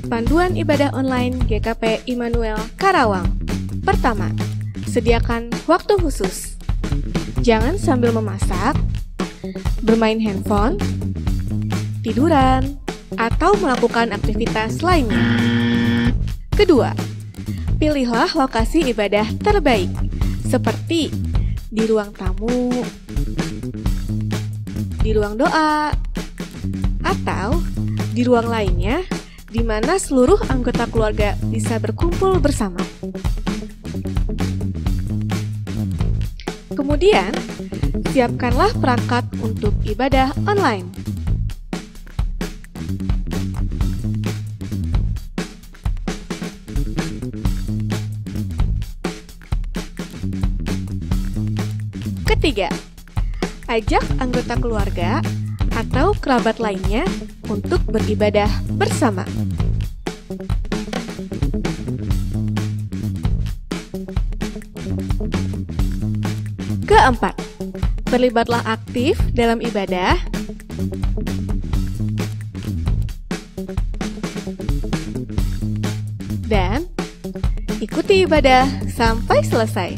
Panduan ibadah online GKP Immanuel Karawang. Pertama, sediakan waktu khusus. Jangan sambil memasak, bermain handphone, tiduran, atau melakukan aktivitas lainnya. Kedua, pilihlah lokasi ibadah terbaik, seperti di ruang tamu, di ruang doa, atau di ruang lainnya di mana seluruh anggota keluarga bisa berkumpul bersama. Kemudian, siapkanlah perangkat untuk ibadah online. Ketiga, ajak anggota keluarga atau kerabat lainnya untuk beribadah bersama. Keempat, terlibatlah aktif dalam ibadah. Dan ikuti ibadah sampai selesai.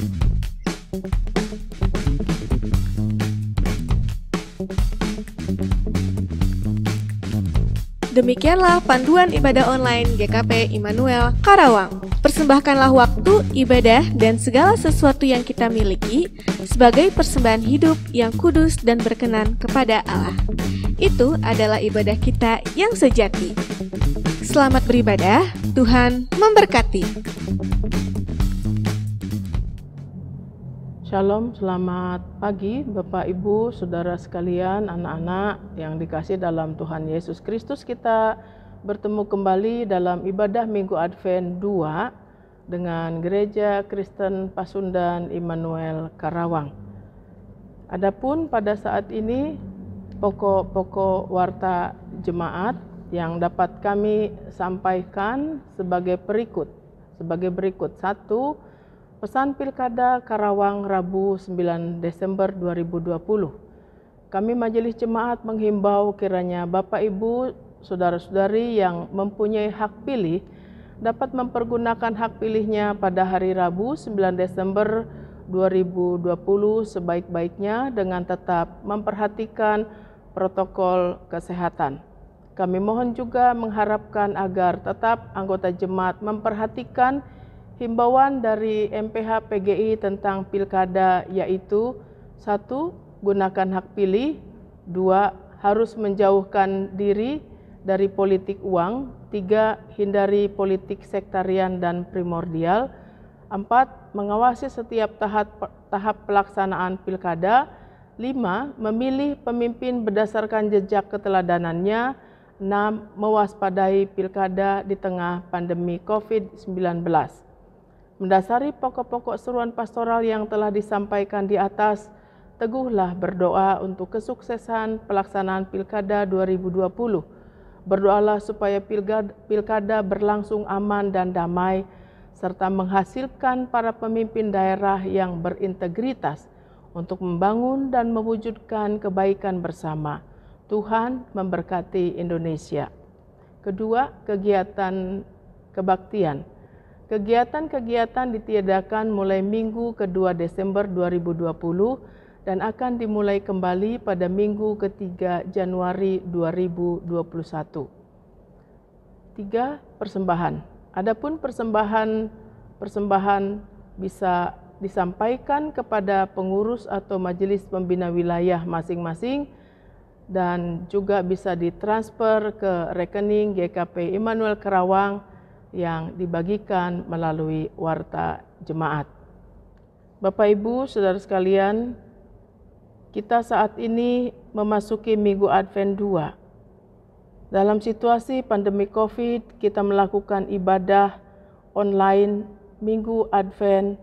Demikianlah panduan ibadah online GKP Immanuel Karawang. Persembahkanlah waktu, ibadah, dan segala sesuatu yang kita miliki sebagai persembahan hidup yang kudus dan berkenan kepada Allah. Itu adalah ibadah kita yang sejati. Selamat beribadah, Tuhan memberkati. Shalom, selamat pagi Bapak Ibu, Saudara sekalian, anak-anak yang dikasih dalam Tuhan Yesus Kristus. Kita bertemu kembali dalam ibadah Minggu Advent 2 dengan Gereja Kristen Pasundan Immanuel Karawang. Adapun pada saat ini pokok-pokok warta jemaat yang dapat kami sampaikan sebagai berikut. 1. Pesan Pilkada Karawang Rabu 9 Desember 2020. Kami Majelis Jemaat menghimbau kiranya Bapak Ibu, Saudara-saudari yang mempunyai hak pilih dapat mempergunakan hak pilihnya pada hari Rabu 9 Desember 2020 sebaik-baiknya dengan tetap memperhatikan protokol kesehatan. Kami mohon juga mengharapkan agar tetap anggota jemaat memperhatikan himbauan dari MPH PGI tentang pilkada, yaitu 1. Gunakan hak pilih. 2. Harus menjauhkan diri dari politik uang. 3. Hindari politik sektarian dan primordial. 4. Mengawasi setiap tahap pelaksanaan pilkada. 5. Memilih pemimpin berdasarkan jejak keteladanannya. 6. Mewaspadai pilkada di tengah pandemi COVID-19. Mendasari pokok-pokok seruan pastoral yang telah disampaikan di atas, teguhlah berdoa untuk kesuksesan pelaksanaan Pilkada 2020. Berdoalah supaya pilkada berlangsung aman dan damai, serta menghasilkan para pemimpin daerah yang berintegritas untuk membangun dan mewujudkan kebaikan bersama. Tuhan memberkati Indonesia. Kedua, kegiatan kebaktian. Kegiatan-kegiatan ditiadakan mulai Minggu ke-2 Desember 2020 dan akan dimulai kembali pada Minggu ke-3 Januari 2021. 3. Persembahan. Adapun persembahan bisa disampaikan kepada pengurus atau majelis pembina wilayah masing-masing dan juga bisa ditransfer ke rekening GKP Immanuel Karawang yang dibagikan melalui warta jemaat. Bapak Ibu, Saudara sekalian, kita saat ini memasuki Minggu Advent 2. Dalam situasi pandemi COVID, kita melakukan ibadah online Minggu Advent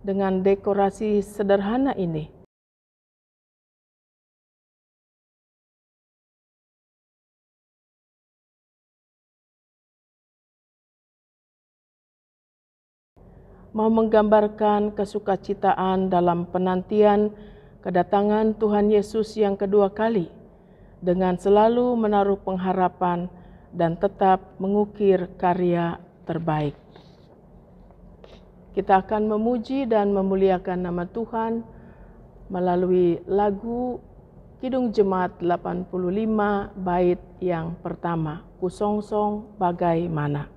dengan dekorasi sederhana ini. Mau menggambarkan kesukacitaan dalam penantian kedatangan Tuhan Yesus yang kedua kali, dengan selalu menaruh pengharapan dan tetap mengukir karya terbaik. Kita akan memuji dan memuliakan nama Tuhan melalui lagu Kidung Jemaat 85 bait yang pertama, Kusongsong Bagaimana.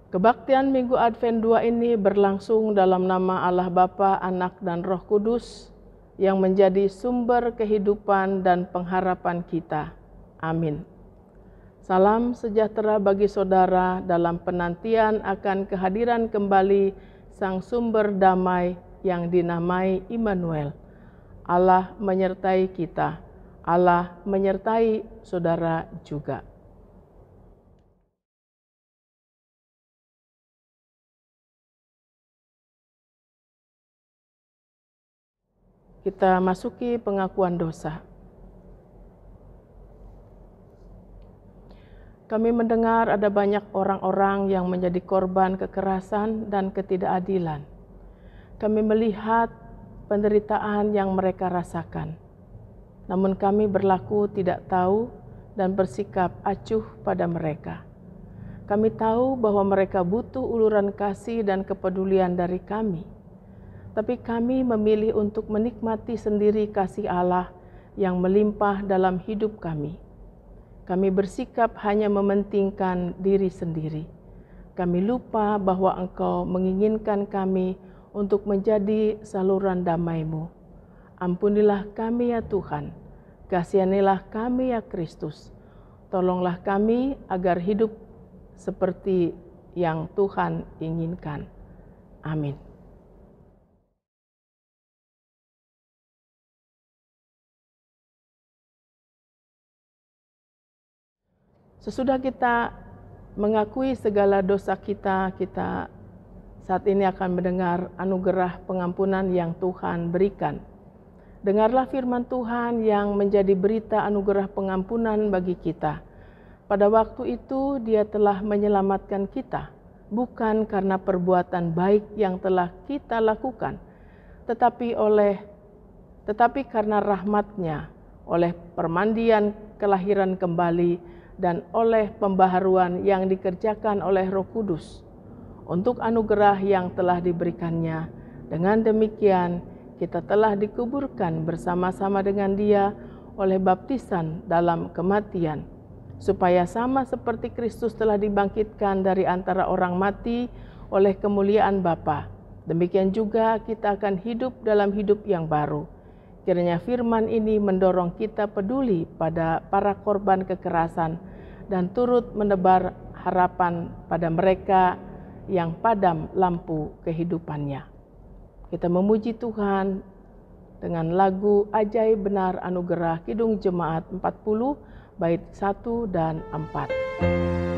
Kebaktian Minggu Advent 2 ini berlangsung dalam nama Allah Bapa, Anak, dan Roh Kudus yang menjadi sumber kehidupan dan pengharapan kita. Amin. Salam sejahtera bagi saudara dalam penantian akan kehadiran kembali Sang Sumber Damai yang dinamai Immanuel. Allah menyertai kita, Allah menyertai saudara juga. Kita masuki pengakuan dosa. Kami mendengar ada banyak orang-orang yang menjadi korban kekerasan dan ketidakadilan. Kami melihat penderitaan yang mereka rasakan. Namun kami berlaku tidak tahu dan bersikap acuh pada mereka. Kami tahu bahwa mereka butuh uluran kasih dan kepedulian dari kami. Tapi kami memilih untuk menikmati sendiri kasih Allah yang melimpah dalam hidup kami. Kami bersikap hanya mementingkan diri sendiri. Kami lupa bahwa Engkau menginginkan kami untuk menjadi saluran damai-Mu. Ampunilah kami ya Tuhan, kasihanilah kami ya Kristus. Tolonglah kami agar hidup seperti yang Tuhan inginkan. Amin. Sesudah kita mengakui segala dosa kita saat ini akan mendengar anugerah pengampunan yang Tuhan berikan. Dengarlah firman Tuhan yang menjadi berita anugerah pengampunan bagi kita. Pada waktu itu Dia telah menyelamatkan kita, bukan karena perbuatan baik yang telah kita lakukan, tetapi karena rahmat-Nya, oleh permandian kelahiran kembali, dan oleh pembaharuan yang dikerjakan oleh Roh Kudus. Untuk anugerah yang telah diberikannya, dengan demikian kita telah dikuburkan bersama-sama dengan Dia oleh baptisan dalam kematian, supaya sama seperti Kristus telah dibangkitkan dari antara orang mati oleh kemuliaan Bapa, demikian juga kita akan hidup dalam hidup yang baru. Kiranya firman ini mendorong kita peduli pada para korban kekerasan dan turut menebar harapan pada mereka yang padam lampu kehidupannya. Kita memuji Tuhan dengan lagu Ajaib Benar Anugerah Kidung Jemaat 40 bait 1 dan 4.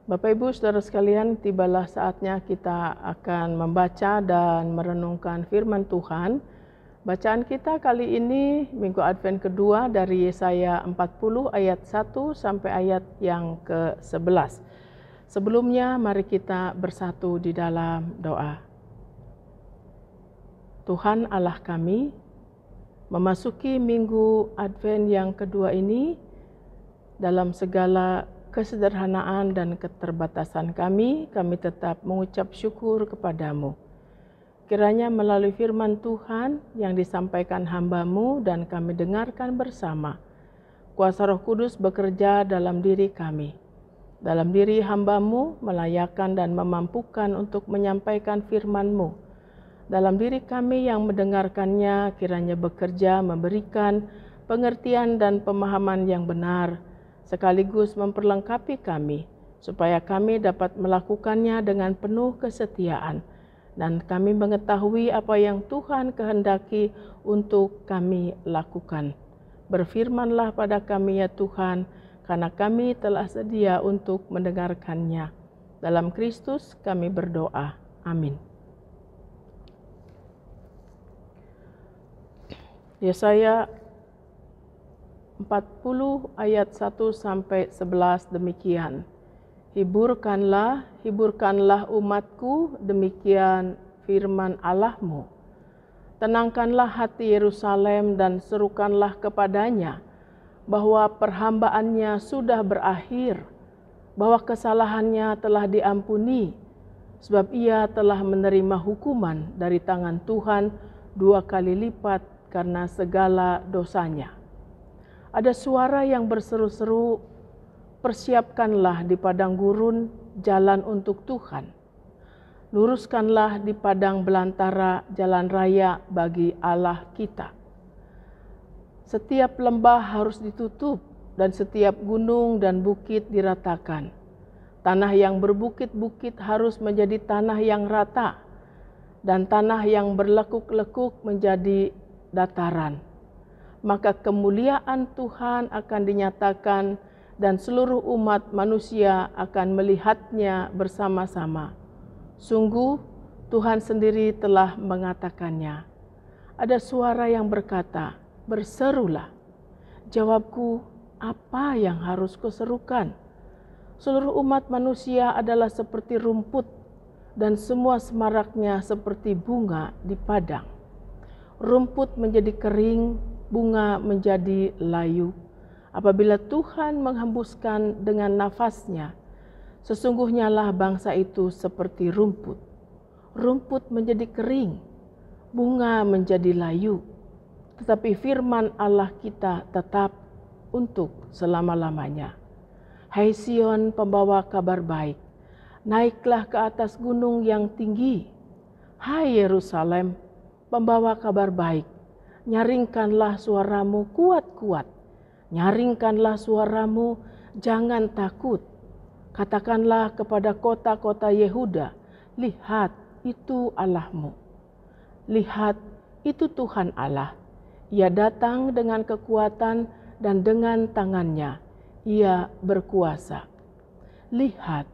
Bapak Ibu Saudara sekalian, tibalah saatnya kita akan membaca dan merenungkan firman Tuhan. Bacaan kita kali ini Minggu Advent kedua dari Yesaya 40 ayat 1 sampai ayat yang ke-11. Sebelumnya mari kita bersatu di dalam doa. Tuhan Allah kami, memasuki Minggu Advent yang kedua ini, dalam segala kesederhanaan dan keterbatasan kami tetap mengucap syukur kepadamu. Kiranya melalui firman Tuhan yang disampaikan hamba-Mu dan kami dengarkan bersama, kuasa Roh Kudus bekerja dalam diri kami, dalam diri hamba-Mu melayakkan dan memampukan untuk menyampaikan firman-Mu. Dalam diri kami yang mendengarkannya kiranya bekerja memberikan pengertian dan pemahaman yang benar, sekaligus memperlengkapi kami, supaya kami dapat melakukannya dengan penuh kesetiaan, dan kami mengetahui apa yang Tuhan kehendaki untuk kami lakukan. Berfirmanlah pada kami ya Tuhan, karena kami telah sedia untuk mendengarkannya. Dalam Kristus kami berdoa. Amin. Yesaya 40 ayat 1 sampai 11 demikian. Hiburkanlah, hiburkanlah umatku, demikian firman Allahmu. Tenangkanlah hati Yerusalem dan serukanlah kepadanya bahwa perhambaannya sudah berakhir, bahwa kesalahannya telah diampuni, sebab ia telah menerima hukuman dari tangan Tuhan 2 kali lipat karena segala dosanya. Ada suara yang berseru-seru, persiapkanlah di padang gurun jalan untuk Tuhan. Luruskanlah di padang belantara jalan raya bagi Allah kita. Setiap lembah harus ditutup dan setiap gunung dan bukit diratakan. Tanah yang berbukit-bukit harus menjadi tanah yang rata, dan tanah yang berlekuk-lekuk menjadi dataran. Maka kemuliaan Tuhan akan dinyatakan dan seluruh umat manusia akan melihatnya bersama-sama. Sungguh Tuhan sendiri telah mengatakannya. Ada suara yang berkata, berserulah. Jawabku, apa yang harus kuserukan? Seluruh umat manusia adalah seperti rumput dan semua semaraknya seperti bunga di padang. Rumput menjadi kering, bunga menjadi layu. Apabila Tuhan menghembuskan dengan nafasnya, sesungguhnya lah bangsa itu seperti rumput. Rumput menjadi kering, bunga menjadi layu. Tetapi firman Allah kita tetap untuk selama-lamanya. Hai Sion, pembawa kabar baik, naiklah ke atas gunung yang tinggi. Hai Yerusalem, pembawa kabar baik, nyaringkanlah suaramu kuat-kuat. Nyaringkanlah suaramu, jangan takut. Katakanlah kepada kota-kota Yehuda, lihat itu Allahmu. Lihat itu Tuhan Allah. Ia datang dengan kekuatan dan dengan tangannya Ia berkuasa. Lihat,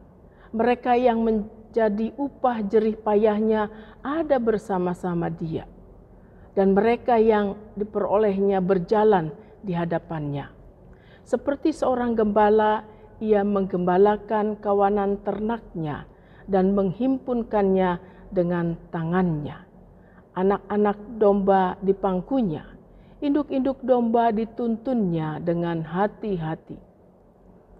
mereka yang menjadi upah jerih payahnya ada bersama-sama Dia. Dan mereka yang diperolehnya berjalan di hadapannya. Seperti seorang gembala, ia menggembalakan kawanan ternaknya dan menghimpunkannya dengan tangannya. Anak-anak domba dipangkunya, induk-induk domba dituntunnya dengan hati-hati.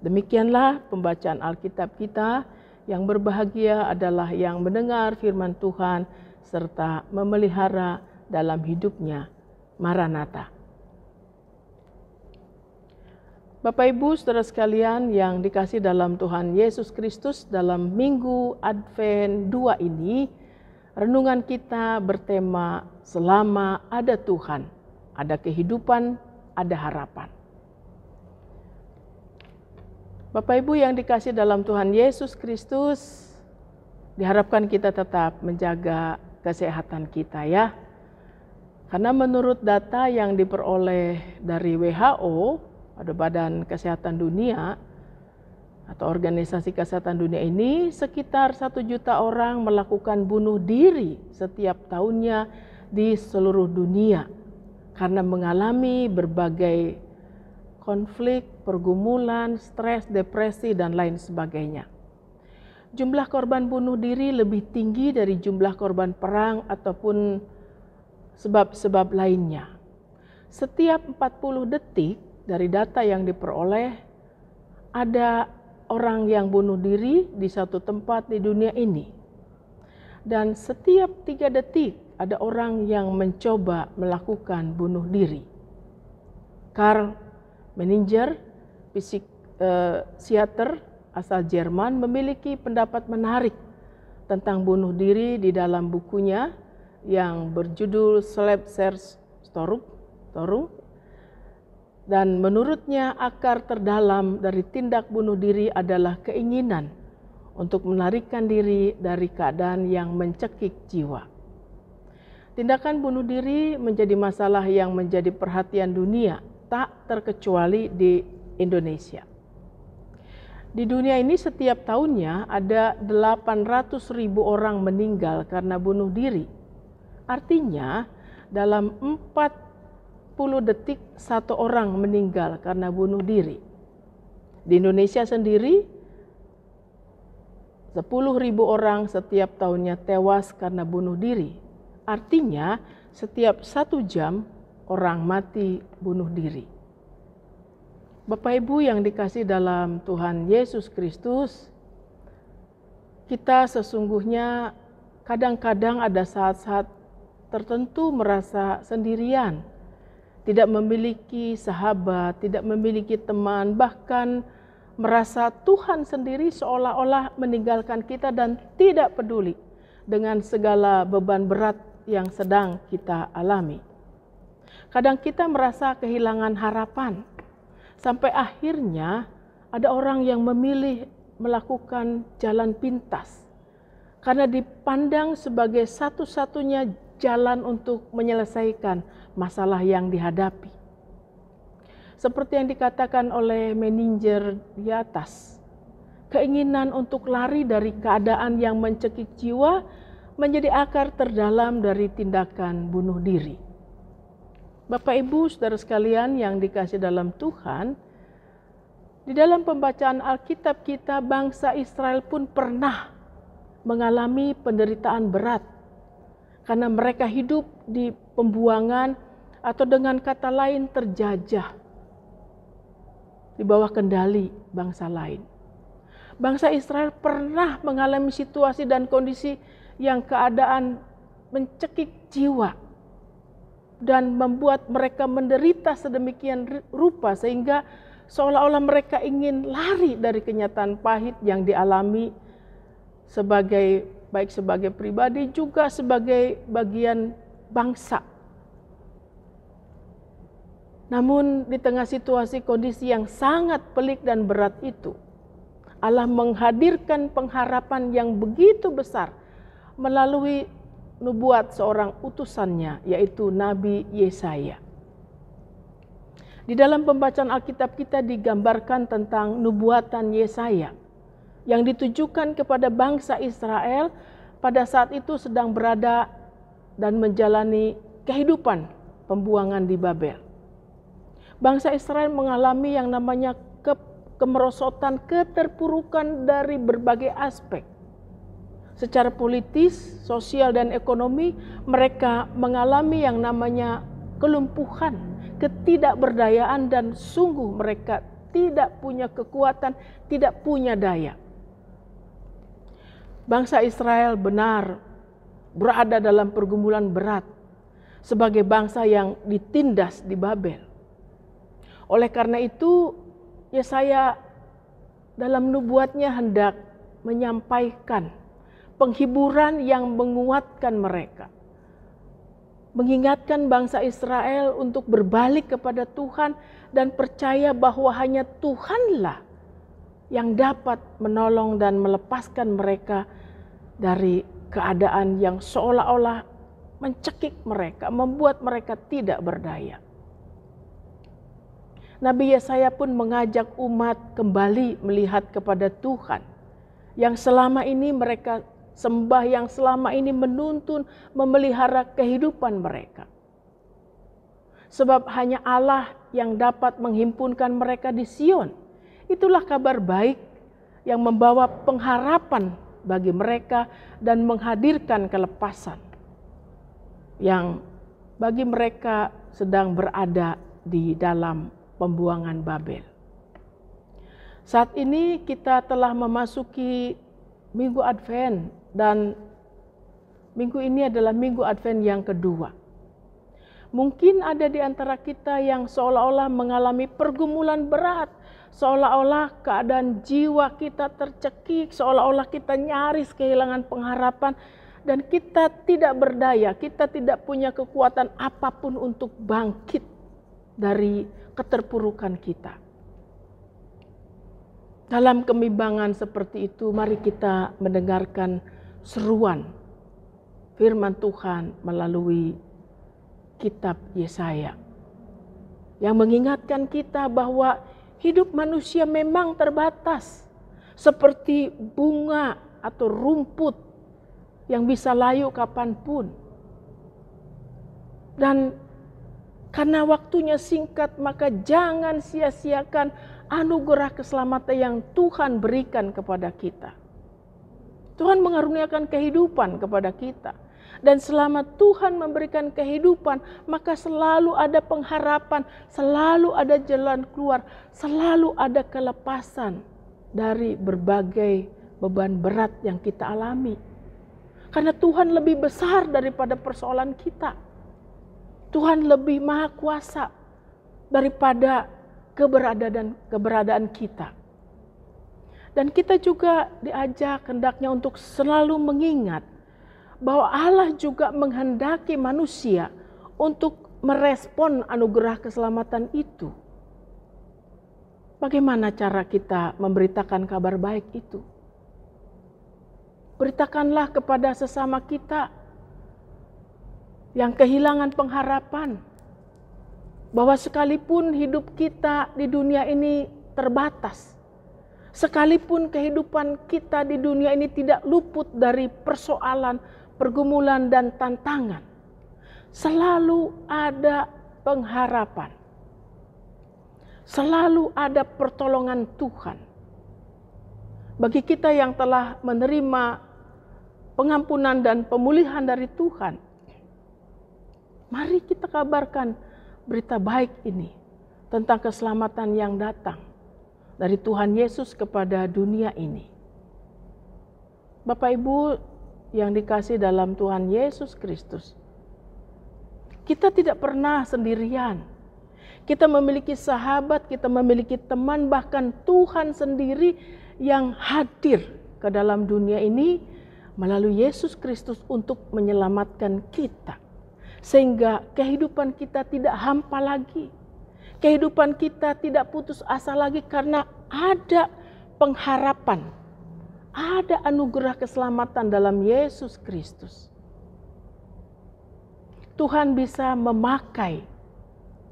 Demikianlah pembacaan Alkitab kita. Yang berbahagia adalah yang mendengar firman Tuhan serta memelihara dalam hidupnya. Maranatha. Bapak Ibu Saudara sekalian yang dikasih dalam Tuhan Yesus Kristus, dalam Minggu Advent 2 ini, renungan kita bertema selama ada Tuhan, ada kehidupan, ada harapan. Bapak Ibu yang dikasih dalam Tuhan Yesus Kristus, diharapkan kita tetap menjaga kesehatan kita ya. Karena menurut data yang diperoleh dari WHO, ada Badan Kesehatan Dunia, atau Organisasi Kesehatan Dunia ini, sekitar 1 juta orang melakukan bunuh diri setiap tahunnya di seluruh dunia karena mengalami berbagai konflik, pergumulan, stres, depresi, dan lain sebagainya. Jumlah korban bunuh diri lebih tinggi dari jumlah korban perang ataupun sebab-sebab lainnya. Setiap 40 detik dari data yang diperoleh, ada orang yang bunuh diri di satu tempat di dunia ini. Dan setiap 3 detik ada orang yang mencoba melakukan bunuh diri. Karl Menninger, psikiater asal Jerman, memiliki pendapat menarik tentang bunuh diri di dalam bukunya yang berjudul Selbstverständung. Dan menurutnya akar terdalam dari tindak bunuh diri adalah keinginan untuk melarikan diri dari keadaan yang mencekik jiwa. Tindakan bunuh diri menjadi masalah yang menjadi perhatian dunia, tak terkecuali di Indonesia. Di dunia ini setiap tahunnya ada 800.000 orang meninggal karena bunuh diri. Artinya dalam 40 detik 1 orang meninggal karena bunuh diri. Di Indonesia sendiri 10.000 orang setiap tahunnya tewas karena bunuh diri. Artinya setiap 1 jam orang mati bunuh diri. Bapak Ibu yang dikasihi dalam Tuhan Yesus Kristus, kita sesungguhnya kadang-kadang ada saat-saat tertentu merasa sendirian, tidak memiliki sahabat, tidak memiliki teman, bahkan merasa Tuhan sendiri seolah-olah meninggalkan kita dan tidak peduli dengan segala beban berat yang sedang kita alami. Kadang kita merasa kehilangan harapan, sampai akhirnya ada orang yang memilih melakukan jalan pintas karena dipandang sebagai satu-satunya jalan untuk menyelesaikan masalah yang dihadapi. Seperti yang dikatakan oleh Menninger di atas, keinginan untuk lari dari keadaan yang mencekik jiwa menjadi akar terdalam dari tindakan bunuh diri. Bapak Ibu Saudara sekalian yang dikasihi dalam Tuhan, di dalam pembacaan Alkitab kita, bangsa Israel pun pernah mengalami penderitaan berat karena mereka hidup di pembuangan atau dengan kata lain terjajah di bawah kendali bangsa lain. Bangsa Israel pernah mengalami situasi dan kondisi yang keadaan mencekik jiwa dan membuat mereka menderita sedemikian rupa sehingga seolah-olah mereka ingin lari dari kenyataan pahit yang dialami baik sebagai pribadi juga sebagai bagian bangsa. Namun di tengah situasi kondisi yang sangat pelik dan berat itu, Allah menghadirkan pengharapan yang begitu besar melalui nubuat seorang utusannya, yaitu Nabi Yesaya. Di dalam pembacaan Alkitab kita digambarkan tentang nubuatan Yesaya yang ditujukan kepada bangsa Israel pada saat itu sedang berada dan menjalani kehidupan pembuangan di Babel. Bangsa Israel mengalami yang namanya kemerosotan, keterpurukan dari berbagai aspek. Secara politis, sosial, dan ekonomi, mereka mengalami yang namanya kelumpuhan, ketidakberdayaan, dan sungguh mereka tidak punya kekuatan, tidak punya daya. Bangsa Israel benar berada dalam pergumulan berat sebagai bangsa yang ditindas di Babel. Oleh karena itu, Yesaya dalam nubuatnya hendak menyampaikan penghiburan yang menguatkan mereka. Mengingatkan bangsa Israel untuk berbalik kepada Tuhan dan percaya bahwa hanya Tuhanlah yang dapat menolong dan melepaskan mereka dari keadaan yang seolah-olah mencekik mereka, membuat mereka tidak berdaya. Nabi Yesaya pun mengajak umat kembali melihat kepada Tuhan yang selama ini mereka sembah, yang selama ini menuntun, memelihara kehidupan mereka. Sebab hanya Allah yang dapat menghimpunkan mereka di Sion. Itulah kabar baik yang membawa pengharapan bagi mereka dan menghadirkan kelepasan yang bagi mereka sedang berada di dalam pembuangan Babel. Saat ini kita telah memasuki Minggu Advent dan minggu ini adalah Minggu Advent yang kedua. Mungkin ada di antara kita yang seolah-olah mengalami pergumulan berat, seolah-olah keadaan jiwa kita tercekik, seolah-olah kita nyaris kehilangan pengharapan dan kita tidak berdaya, kita tidak punya kekuatan apapun untuk bangkit dari keterpurukan kita. Dalam kebimbangan seperti itu, mari kita mendengarkan seruan firman Tuhan melalui kitab Yesaya yang mengingatkan kita bahwa hidup manusia memang terbatas, seperti bunga atau rumput yang bisa layu kapanpun. Dan karena waktunya singkat, maka jangan sia-siakan anugerah keselamatan yang Tuhan berikan kepada kita. Tuhan mengaruniakan kehidupan kepada kita. Dan selama Tuhan memberikan kehidupan, maka selalu ada pengharapan, selalu ada jalan keluar, selalu ada kelepasan dari berbagai beban berat yang kita alami. Karena Tuhan lebih besar daripada persoalan kita. Tuhan lebih maha kuasa daripada keberadaan kita. Dan kita juga diajak hendaknya untuk selalu mengingat bahwa Allah juga menghendaki manusia untuk merespon anugerah keselamatan itu. Bagaimana cara kita memberitakan kabar baik itu? Beritakanlah kepada sesama kita yang kehilangan pengharapan, bahwa sekalipun hidup kita di dunia ini terbatas, sekalipun kehidupan kita di dunia ini tidak luput dari persoalan, pergumulan dan tantangan, selalu ada pengharapan, selalu ada pertolongan Tuhan. Bagi kita yang telah menerima pengampunan dan pemulihan dari Tuhan, mari kita kabarkan berita baik ini tentang keselamatan yang datang dari Tuhan Yesus kepada dunia ini. Bapak Ibu yang dikasihi dalam Tuhan Yesus Kristus, kita tidak pernah sendirian. Kita memiliki sahabat, kita memiliki teman, bahkan Tuhan sendiri yang hadir ke dalam dunia ini melalui Yesus Kristus untuk menyelamatkan kita. Sehingga kehidupan kita tidak hampa lagi. Kehidupan kita tidak putus asa lagi karena ada pengharapan. Ada anugerah keselamatan dalam Yesus Kristus. Tuhan bisa memakai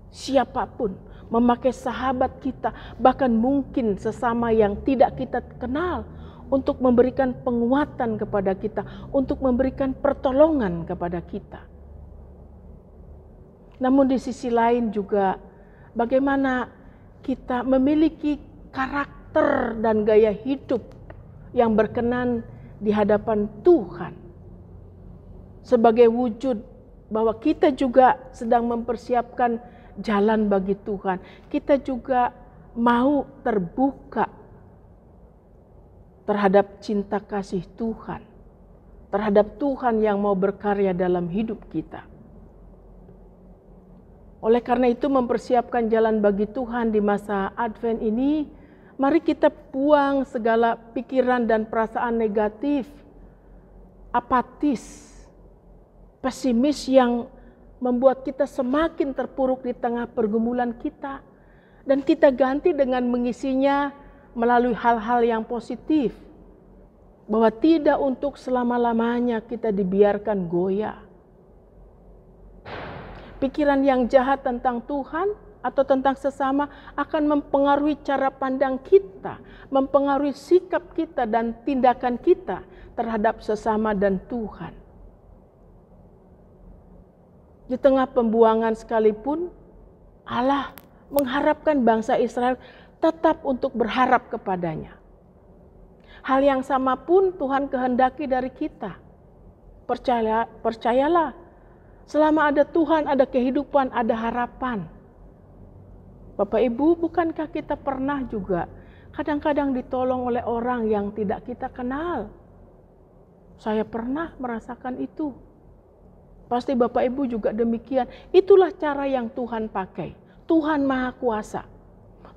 siapapun, memakai sahabat kita, bahkan mungkin sesama yang tidak kita kenal untuk memberikan penguatan kepada kita, untuk memberikan pertolongan kepada kita. Namun di sisi lain juga bagaimana kita memiliki karakter dan gaya hidup yang berkenan di hadapan Tuhan. Sebagai wujud bahwa kita juga sedang mempersiapkan jalan bagi Tuhan. Kita juga mau terbuka terhadap cinta kasih Tuhan. Terhadap Tuhan yang mau berkarya dalam hidup kita. Oleh karena itu mempersiapkan jalan bagi Tuhan di masa Advent ini, mari kita buang segala pikiran dan perasaan negatif, apatis, pesimis yang membuat kita semakin terpuruk di tengah pergumulan kita. Dan kita ganti dengan mengisinya melalui hal-hal yang positif. Bahwa tidak untuk selama-lamanya kita dibiarkan goyah. Pikiran yang jahat tentang Tuhan atau tentang sesama akan mempengaruhi cara pandang kita, mempengaruhi sikap kita dan tindakan kita terhadap sesama dan Tuhan. Di tengah pembuangan sekalipun, Allah mengharapkan bangsa Israel tetap untuk berharap kepadanya. Hal yang sama pun Tuhan kehendaki dari kita. Percayalah, selama ada Tuhan, ada kehidupan, ada harapan. Bapak Ibu, bukankah kita pernah juga kadang-kadang ditolong oleh orang yang tidak kita kenal? Saya pernah merasakan itu. Pasti Bapak Ibu juga demikian. Itulah cara yang Tuhan pakai. Tuhan Maha Kuasa.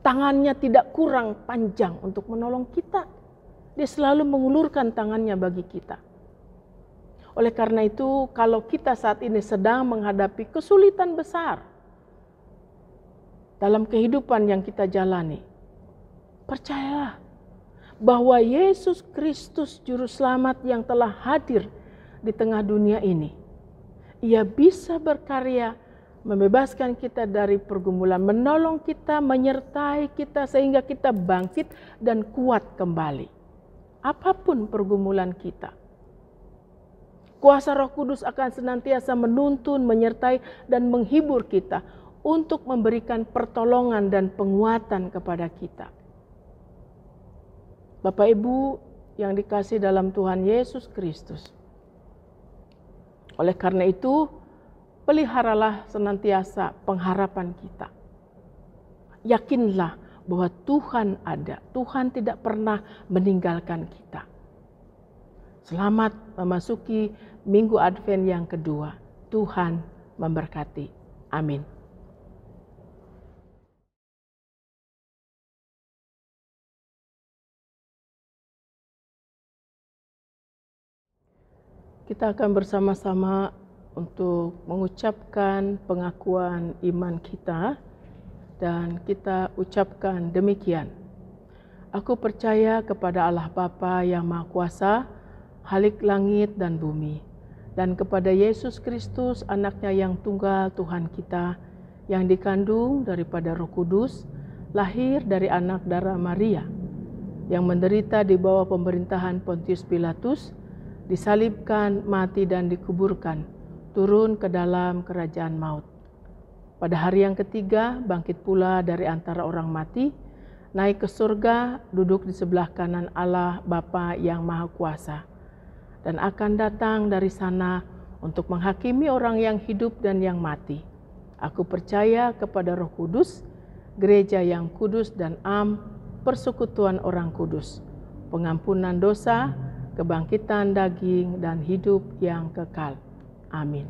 Tangannya tidak kurang panjang untuk menolong kita. Dia selalu mengulurkan tangannya bagi kita. Oleh karena itu, kalau kita saat ini sedang menghadapi kesulitan besar dalam kehidupan yang kita jalani, percayalah bahwa Yesus Kristus Juru Selamat yang telah hadir di tengah dunia ini, Ia bisa berkarya membebaskan kita dari pergumulan, menolong kita, menyertai kita sehingga kita bangkit dan kuat kembali. Apapun pergumulan kita, kuasa Roh Kudus akan senantiasa menuntun, menyertai dan menghibur kita untuk memberikan pertolongan dan penguatan kepada kita. Bapak Ibu yang dikasihi dalam Tuhan Yesus Kristus. Oleh karena itu, peliharalah senantiasa pengharapan kita. Yakinlah bahwa Tuhan ada. Tuhan tidak pernah meninggalkan kita. Selamat memasuki Minggu Advent yang kedua. Tuhan memberkati. Amin. Kita akan bersama-sama untuk mengucapkan pengakuan iman kita dan kita ucapkan demikian. Aku percaya kepada Allah Bapa yang Maha Kuasa, Khalik langit dan bumi, dan kepada Yesus Kristus, Anaknya yang tunggal Tuhan kita, yang dikandung daripada Roh Kudus, lahir dari anak darah Maria, yang menderita di bawah pemerintahan Pontius Pilatus, disalibkan, mati dan dikuburkan, turun ke dalam kerajaan maut. Pada hari yang ketiga, bangkit pula dari antara orang mati, naik ke surga, duduk di sebelah kanan Allah Bapa yang Maha Kuasa, dan akan datang dari sana untuk menghakimi orang yang hidup dan yang mati. Aku percaya kepada Roh Kudus, gereja yang kudus dan persekutuan orang kudus, pengampunan dosa, kebangkitan daging dan hidup yang kekal. Amin.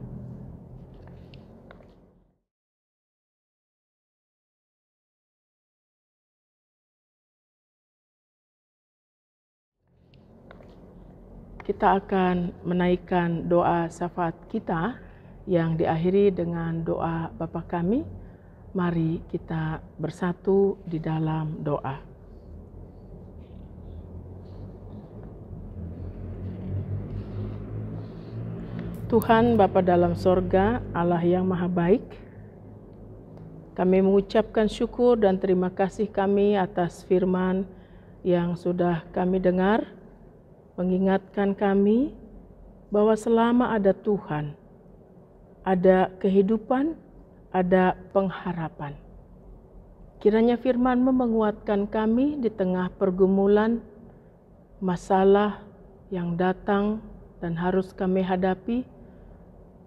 Kita akan menaikkan doa syafaat kita yang diakhiri dengan doa Bapa kami. Mari kita bersatu di dalam doa. Tuhan Bapa dalam sorga, Allah yang maha baik, kami mengucapkan syukur dan terima kasih kami atas firman yang sudah kami dengar, mengingatkan kami bahwa selama ada Tuhan, ada kehidupan, ada pengharapan. Kiranya firman-Mu menguatkan kami di tengah pergumulan, masalah yang datang dan harus kami hadapi,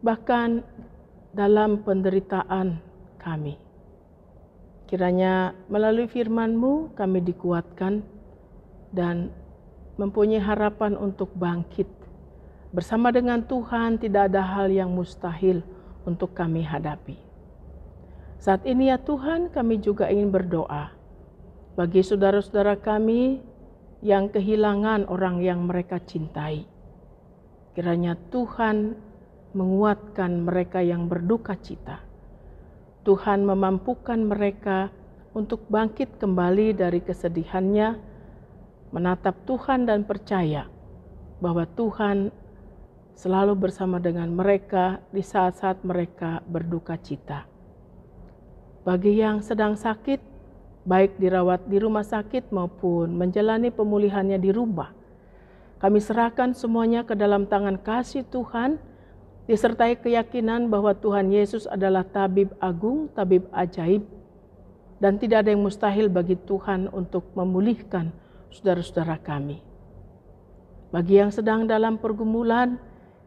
bahkan dalam penderitaan kami. Kiranya melalui firman-Mu kami dikuatkan dan mempunyai harapan untuk bangkit. Bersama dengan Tuhan tidak ada hal yang mustahil untuk kami hadapi. Saat ini ya Tuhan, kami juga ingin berdoa bagi saudara-saudara kami yang kehilangan orang yang mereka cintai. Kiranya Tuhan menguatkan mereka yang berduka cita. Tuhan memampukan mereka untuk bangkit kembali dari kesedihannya, menatap Tuhan dan percaya bahwa Tuhan selalu bersama dengan mereka di saat-saat mereka berduka cita. Bagi yang sedang sakit, baik dirawat di rumah sakit maupun menjalani pemulihannya di rumah, kami serahkan semuanya ke dalam tangan kasih Tuhan, disertai keyakinan bahwa Tuhan Yesus adalah tabib agung, tabib ajaib, dan tidak ada yang mustahil bagi Tuhan untuk memulihkan saudara-saudara kami. Bagi yang sedang dalam pergumulan,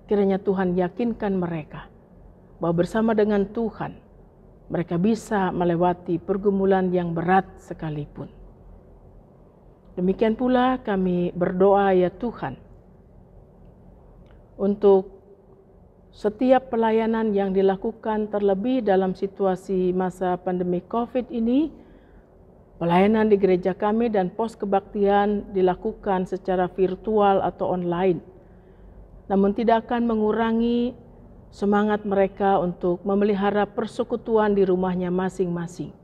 kiranya Tuhan yakinkan mereka bahwa bersama dengan Tuhan, mereka bisa melewati pergumulan yang berat sekalipun. Demikian pula kami berdoa ya Tuhan, untuk setiap pelayanan yang dilakukan terlebih dalam situasi masa pandemi COVID ini, pelayanan di gereja kami dan pos kebaktian dilakukan secara virtual atau online, namun tidak akan mengurangi semangat mereka untuk memelihara persekutuan di rumahnya masing-masing,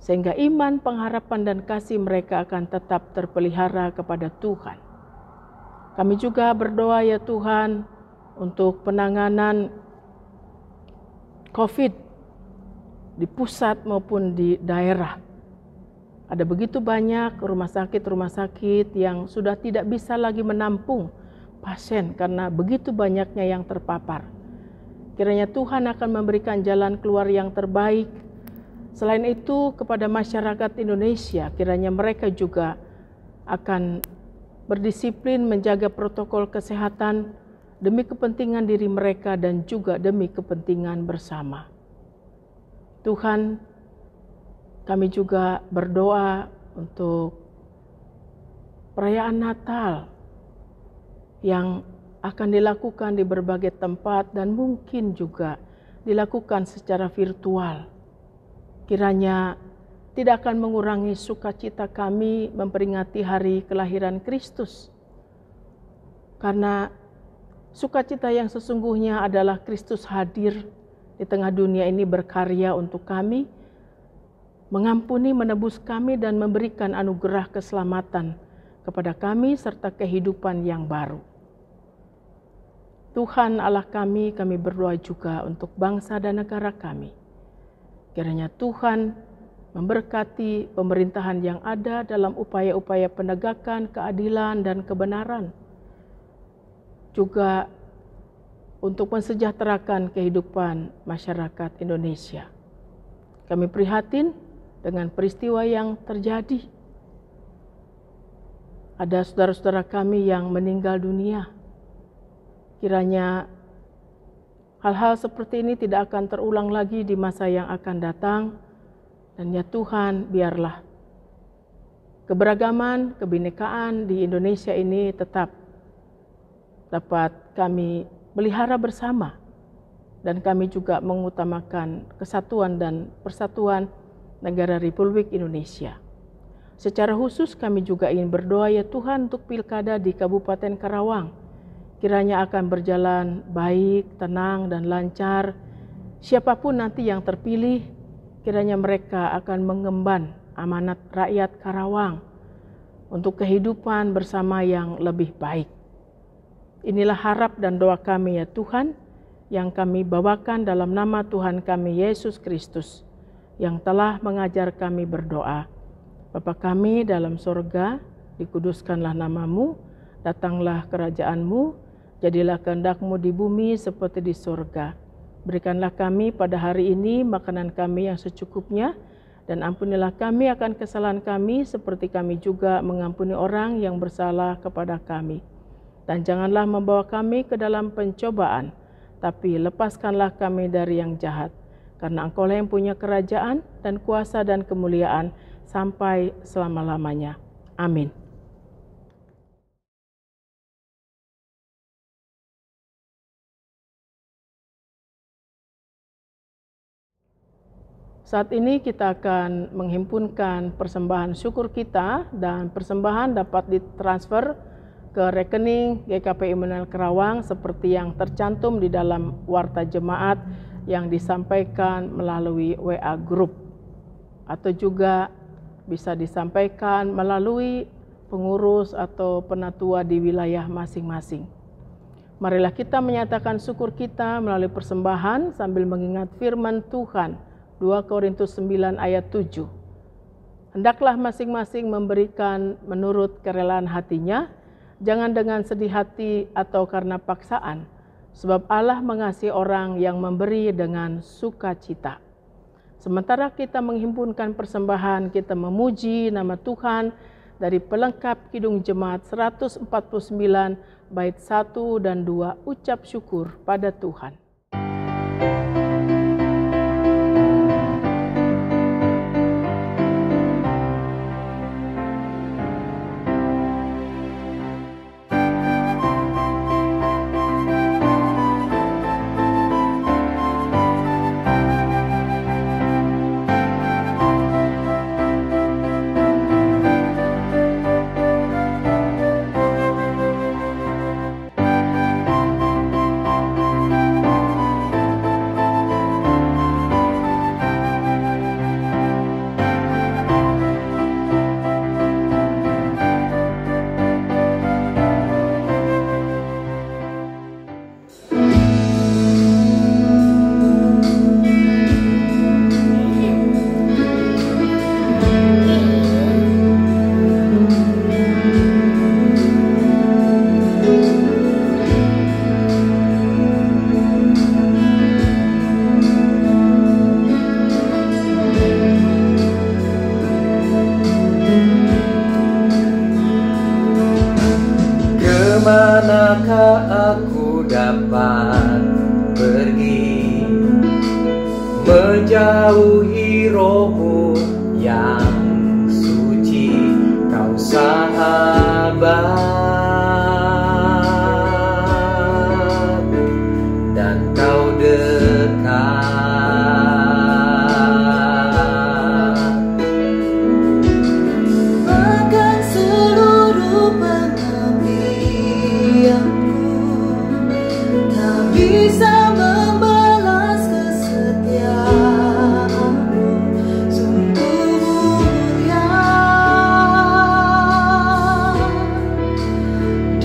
sehingga iman, pengharapan, dan kasih mereka akan tetap terpelihara kepada Tuhan. Kami juga berdoa ya Tuhan untuk penanganan COVID di pusat maupun di daerah. Ada begitu banyak rumah sakit yang sudah tidak bisa lagi menampung pasien karena begitu banyaknya yang terpapar. Kiranya Tuhan akan memberikan jalan keluar yang terbaik. Selain itu, kepada masyarakat Indonesia, kiranya mereka juga akan berdisiplin menjaga protokol kesehatan demi kepentingan diri mereka dan juga demi kepentingan bersama. Tuhan, kami juga berdoa untuk perayaan Natal yang akan dilakukan di berbagai tempat dan mungkin juga dilakukan secara virtual. Kiranya tidak akan mengurangi sukacita kami memperingati hari kelahiran Kristus. Karena sukacita yang sesungguhnya adalah Kristus hadir di tengah dunia ini berkarya untuk kami, mengampuni, menebus kami dan memberikan anugerah keselamatan kepada kami serta kehidupan yang baru. Tuhan Allah kami berdoa juga untuk bangsa dan negara kami. Kiranya Tuhan memberkati pemerintahan yang ada dalam upaya-upaya penegakan keadilan dan kebenaran. Juga untuk mensejahterakan kehidupan masyarakat Indonesia. Kami prihatin dengan peristiwa yang terjadi. Ada saudara-saudara kami yang meninggal dunia. Kiranya hal-hal seperti ini tidak akan terulang lagi di masa yang akan datang. Dan ya Tuhan, biarlah keberagaman, kebinekaan di Indonesia ini tetap dapat kami pelihara bersama. Dan kami juga mengutamakan kesatuan dan persatuan negara Republik Indonesia. Secara khusus kami juga ingin berdoa ya Tuhan untuk pilkada di Kabupaten Karawang. Kiranya akan berjalan baik, tenang, dan lancar. Siapapun nanti yang terpilih, kiranya mereka akan mengemban amanat rakyat Karawang untuk kehidupan bersama yang lebih baik. Inilah harap dan doa kami ya Tuhan, yang kami bawakan dalam nama Tuhan kami Yesus Kristus, yang telah mengajar kami berdoa. Bapa kami dalam sorga, dikuduskanlah namamu, datanglah kerajaanmu, jadilah kehendak-Mu di bumi seperti di sorga. Berikanlah kami pada hari ini makanan kami yang secukupnya, dan ampunilah kami akan kesalahan kami seperti kami juga mengampuni orang yang bersalah kepada kami. Dan janganlah membawa kami ke dalam pencobaan, tapi lepaskanlah kami dari yang jahat. Karena Engkau-lah yang punya kerajaan dan kuasa dan kemuliaan sampai selama-lamanya. Amin. Saat ini kita akan menghimpunkan persembahan syukur kita, dan persembahan dapat ditransfer ke rekening GKP Immanuel Karawang seperti yang tercantum di dalam warta jemaat yang disampaikan melalui WA Group, atau juga bisa disampaikan melalui pengurus atau penatua di wilayah masing-masing. Marilah kita menyatakan syukur kita melalui persembahan sambil mengingat firman Tuhan 2 Korintus 9 ayat 7. Hendaklah masing-masing memberikan menurut kerelaan hatinya, jangan dengan sedih hati atau karena paksaan, sebab Allah mengasihi orang yang memberi dengan sukacita. Sementara kita menghimpunkan persembahan, kita memuji nama Tuhan dari pelengkap Kidung Jemaat 149 bait 1 dan 2, ucap syukur pada Tuhan. Kemanakah aku dapat pergi, menjauhi rohmu yang suci, kau sahabat dan kau dekat. Bahkan seluruh pengabdianku tak bisa membalas kesetiaanmu, sungguh mulia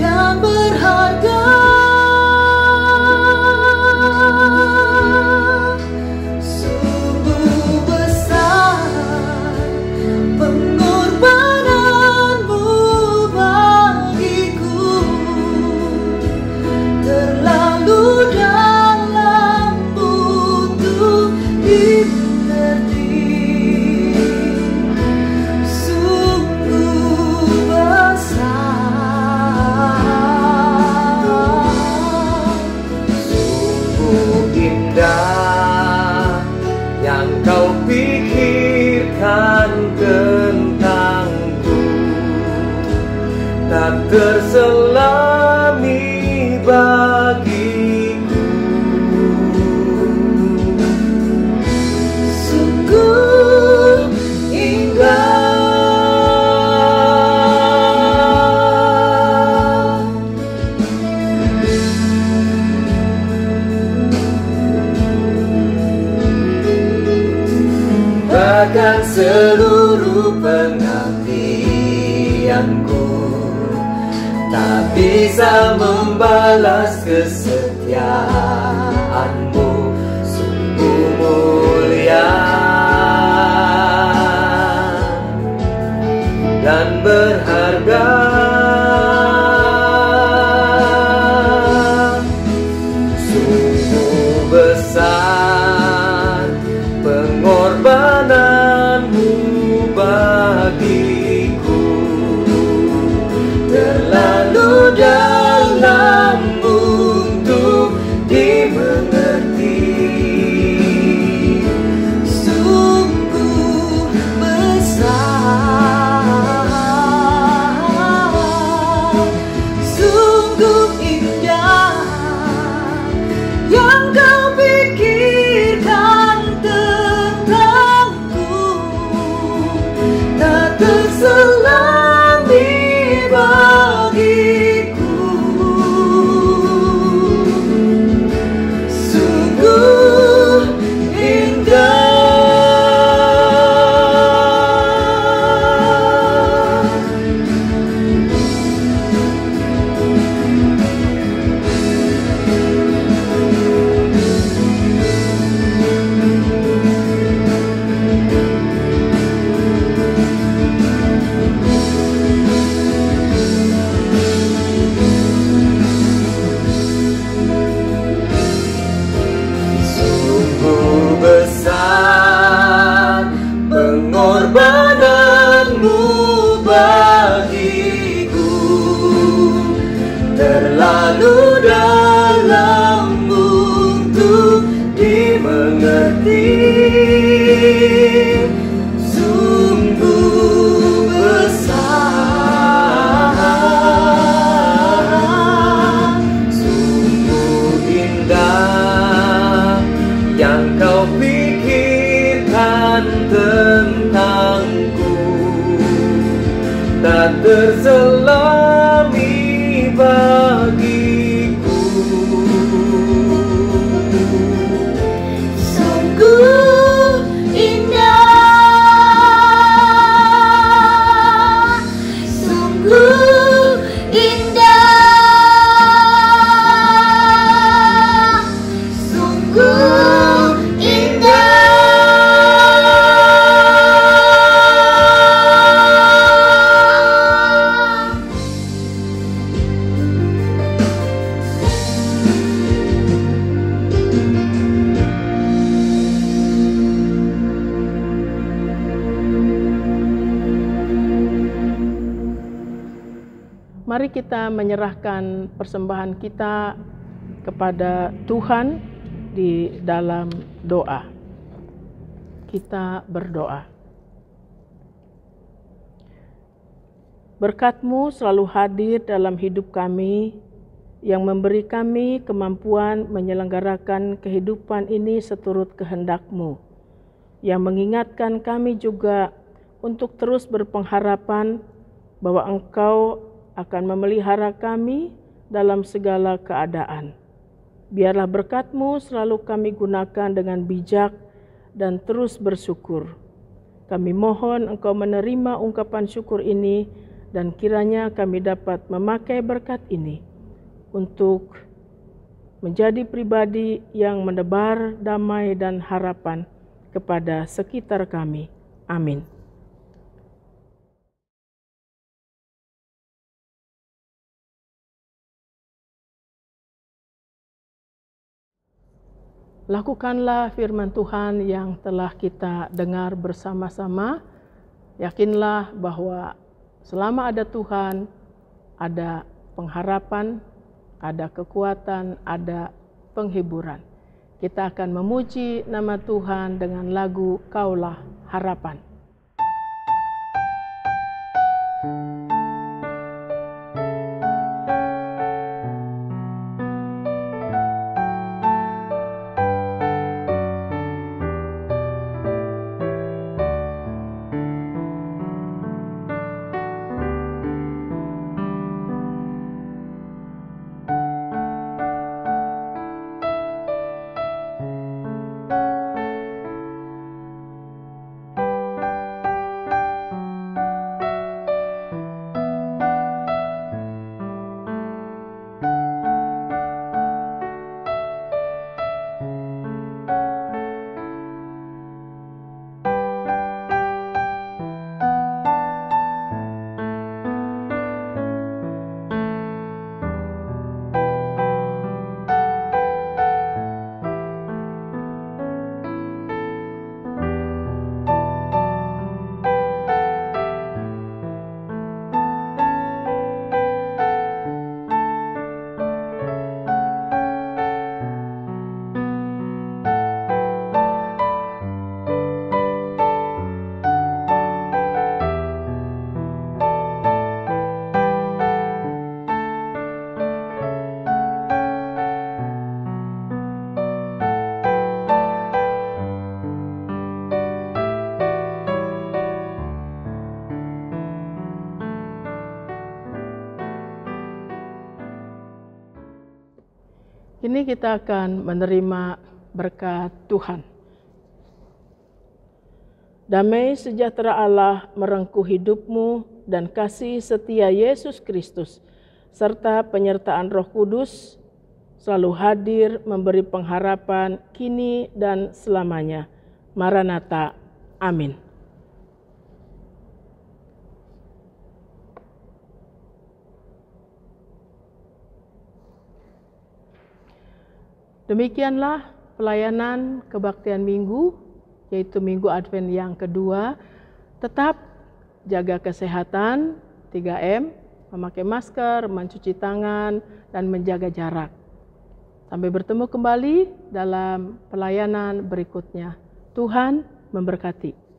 dan berharga. Sungguh besar pengorbananmu bagiku, terlalu dalam untuk dimengerti. Sungguh besar, Sungguh indah yang kau pikirkan tentangku, tak terselami bagiku. sungguh indah. Bahkan seluruh pengabdianku tak bisa membalas kesetiaanmu, sungguh mulia dan berharga. Sungguh besar pengorbananmu bagiku, terlalu dalam untuk dimengerti. mengerti sungguh besar, sungguh indah yang kau pikirkan tentangku, tak terselami bagiku. Sungguh indah, sungguh indah, sungguh indah. Mari kita menyerahkan persembahan kita kepada Tuhan di dalam doa. Kita berdoa. Berkat-Mu selalu hadir dalam hidup kami, yang memberi kami kemampuan menyelenggarakan kehidupan ini seturut kehendak-Mu, yang mengingatkan kami juga untuk terus berpengharapan bahwa Engkau akan memelihara kami dalam segala keadaan. Biarlah berkat-Mu selalu kami gunakan dengan bijak dan terus bersyukur. Kami mohon Engkau menerima ungkapan syukur ini, dan kiranya kami dapat memakai berkat ini untuk menjadi pribadi yang menebar damai dan harapan kepada sekitar kami. Amin. Lakukanlah firman Tuhan yang telah kita dengar bersama-sama. Yakinlah bahwa selama ada Tuhan, ada pengharapan, ada kekuatan, ada penghiburan. Kita akan memuji nama Tuhan dengan lagu Kaulah Harapan. Kini kita akan menerima berkat Tuhan. Damai sejahtera Allah merengkuh hidupmu, dan kasih setia Yesus Kristus serta penyertaan Roh Kudus selalu hadir memberi pengharapan kini dan selamanya. Maranatha. Amin. Demikianlah pelayanan kebaktian minggu, yaitu Minggu Advent yang kedua. Tetap jaga kesehatan, 3M, memakai masker, mencuci tangan, dan menjaga jarak. Sampai bertemu kembali dalam pelayanan berikutnya. Tuhan memberkati.